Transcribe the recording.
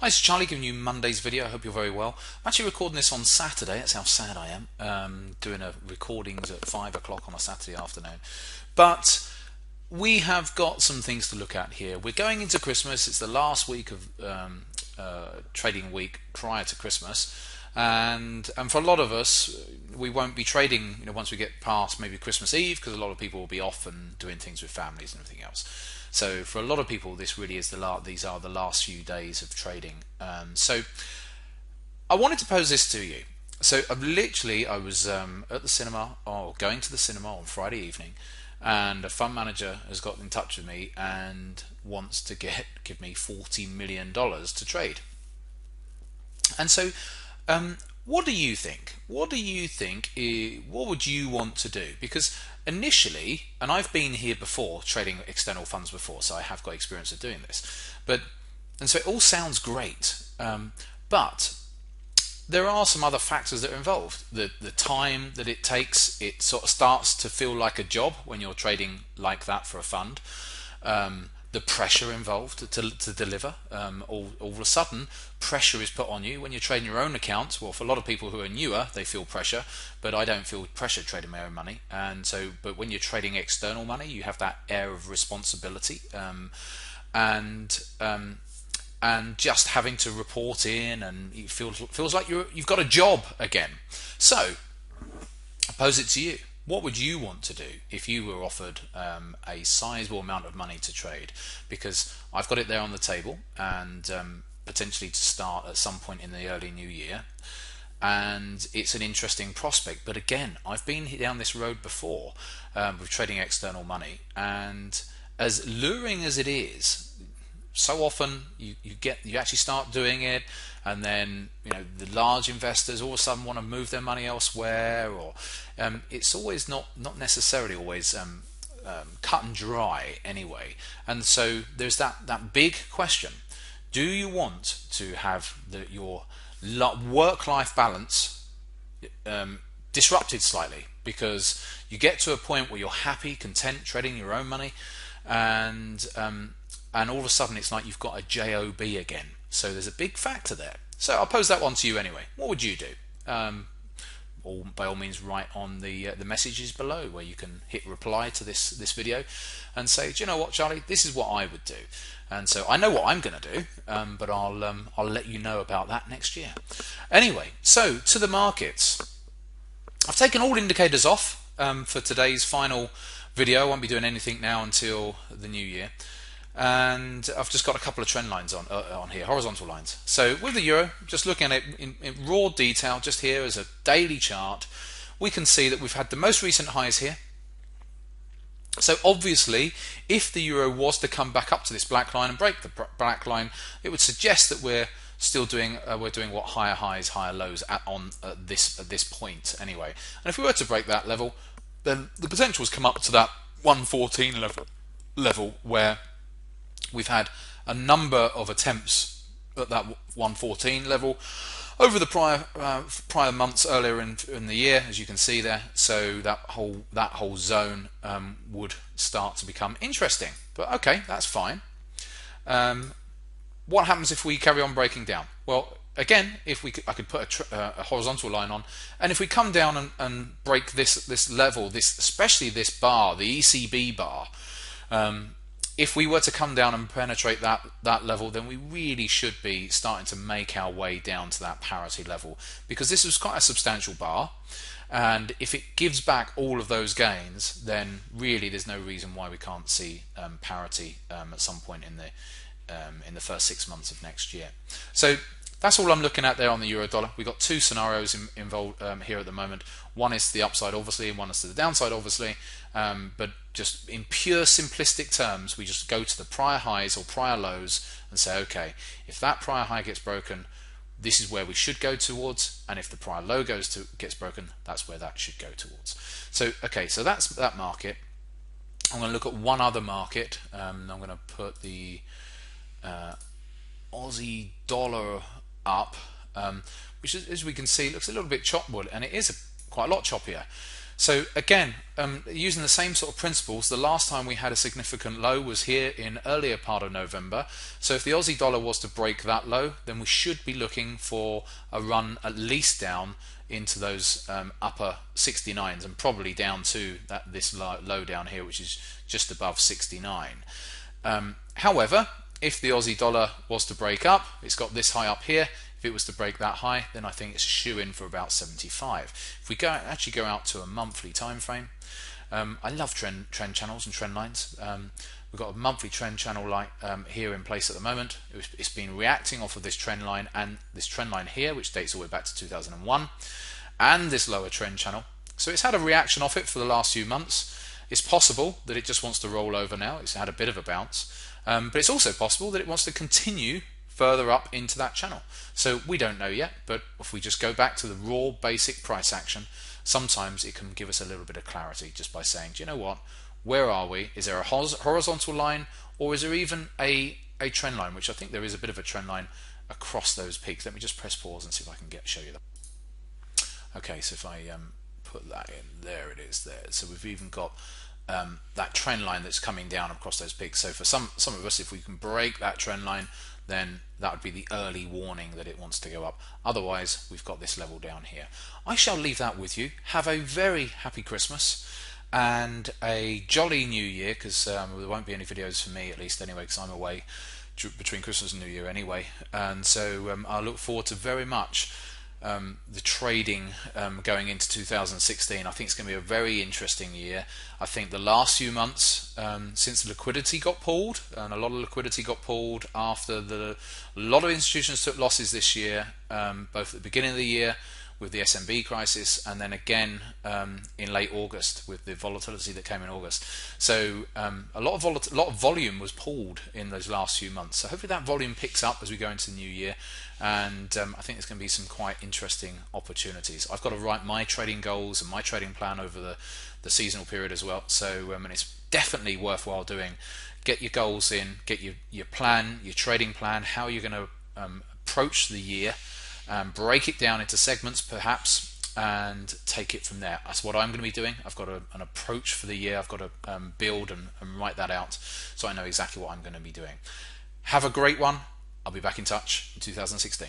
Hi, it's Charlie giving you Monday's video. I hope you're very well. I'm actually recording this on Saturday. That's how sad I am. Doing a recordings at 5 o'clock on a Saturday afternoon. But we have got some things to look at here. We're going into Christmas. It's the last week of trading week prior to Christmas. And for a lot of us, we won't be trading, once we get past maybe Christmas Eve, because a lot of people will be off and doing things with families and everything else. So for a lot of people, this really is these are the last few days of trading. So I wanted to pose this to you. So I was at the cinema, or going to the cinema on Friday evening, and a fund manager has got in touch with me and wants to give me $40 million to trade. And so, what do you think? What do you think? What would you want to do? Because initially, and I've been here before trading external funds before, so I have got experience of doing this. And so it all sounds great, but there are some other factors that are involved. The time that it takes, it sort of starts to feel like a job when you're trading like that for a fund. The pressure involved to deliver. All of a sudden, pressure is put on you when you're trading your own account. Well, for a lot of people who are newer, they feel pressure, but I don't feel pressure trading my own money. And so, but when you're trading external money, you have that air of responsibility, and just having to report in, and it feels like you've got a job again. So, I pose it to you. What would you want to do if you were offered a sizable amount of money to trade? Because I've got it there on the table, and potentially to start at some point in the early new year, and it's an interesting prospect. But again, I've been down this road before with trading external money, and as luring as it is, so often you actually start doing it, and then the large investors all of a sudden want to move their money elsewhere, or it's always not necessarily always cut and dry anyway. And so there's that big question: do you want to have your work-life balance disrupted slightly, because you get to a point where you're happy, content trading your own money, and all of a sudden it's like you've got a job again? So there's a big factor there. So I'll pose that one to you anyway. What would you do? Or by all means, write on the messages below, where you can hit reply to this video and say, do you know what, Charlie, this is what I would do. And so I know what I'm going to do, but I'll let you know about that next year. Anyway, so to the markets. I've taken all indicators off for today's final video. I won't be doing anything now until the new year. And I've just got a couple of trend lines on here, horizontal lines. So with the euro, just looking at it in raw detail, just here as a daily chart, we can see that we've had the most recent highs here. So obviously, if the euro was to come back up to this black line and break the black line, it would suggest that we're still doing what, higher highs, higher lows at this point anyway. And if we were to break that level, then the potential has come up to that 114 level where we've had a number of attempts at that 114 level over the prior months earlier in the year, as you can see there. So that whole zone would start to become interesting. But okay, that's fine. What happens if we carry on breaking down? Well, again, I could put a horizontal line on, and if we come down and break this level, especially this bar, the ECB bar. If we were to come down and penetrate that level, then we really should be starting to make our way down to that parity level, because this was quite a substantial bar, and if it gives back all of those gains, then really there's no reason why we can't see parity at some point in the first 6 months of next year. So that's all I'm looking at there on the euro dollar. We've got two scenarios involved here at the moment. One is to the upside, obviously, and one is to the downside, obviously. But just in pure simplistic terms, we just go to the prior highs or prior lows and say, okay, if that prior high gets broken, this is where we should go towards, and if the prior low gets broken, that's where that should go towards. So okay, so that's that market. I'm going to look at one other market. I'm going to put the Aussie dollar up, which, as we can see, looks a little bit chopwood, and it is quite a lot choppier. So again, using the same sort of principles, the last time we had a significant low was here in earlier part of November. So if the Aussie dollar was to break that low, then we should be looking for a run at least down into those upper 69s, and probably down to this low down here, which is just above 69. However, if the Aussie dollar was to break up, it's got this high up here. If it was to break that high, then I think it's a shoe in for about 75. If we actually go out to a monthly time frame, I love trend channels and trend lines. We've got a monthly trend channel like here in place at the moment. It's been reacting off of this trend line and this trend line here, which dates all the way back to 2001, and this lower trend channel. So it's had a reaction off it for the last few months. It's possible that it just wants to roll over now. It's had a bit of a bounce, but it's also possible that it wants to continue further up into that channel. So we don't know yet, but if we just go back to the raw basic price action, sometimes it can give us a little bit of clarity just by saying, do you know what, where are we? Is there a horizontal line, or is there even a trend line? Which I think there is a bit of a trend line across those peaks. Let me just press pause and see if I can show you that. Okay, so if I put that in, there it is there. So we've even got that trend line that's coming down across those peaks. So for some of us, if we can break that trend line, then that would be the early warning that it wants to go up. Otherwise, we've got this level down here. I shall leave that with you. Have a very happy Christmas and a jolly New Year, because there won't be any videos for me, at least anyway, because I'm away between Christmas and New Year anyway. And so I look forward to very much the trading going into 2016. I think it's going to be a very interesting year. I think the last few months, since liquidity got pulled, and a lot of liquidity got pulled after a lot of institutions took losses this year, both at the beginning of the year with the SMB crisis, and then again in late August with the volatility that came in August. So a lot of volume was pulled in those last few months. So hopefully that volume picks up as we go into the new year, and I think there's going to be some quite interesting opportunities. I've got to write my trading goals and my trading plan over the seasonal period as well. So and it's definitely worthwhile doing. Get your goals in, get your plan, your trading plan, how you're going to approach the year. Break it down into segments perhaps and take it from there. That's what I'm going to be doing. I've got an approach for the year. I've got to build and write that out so I know exactly what I'm going to be doing. Have a great one. I'll be back in touch in 2016.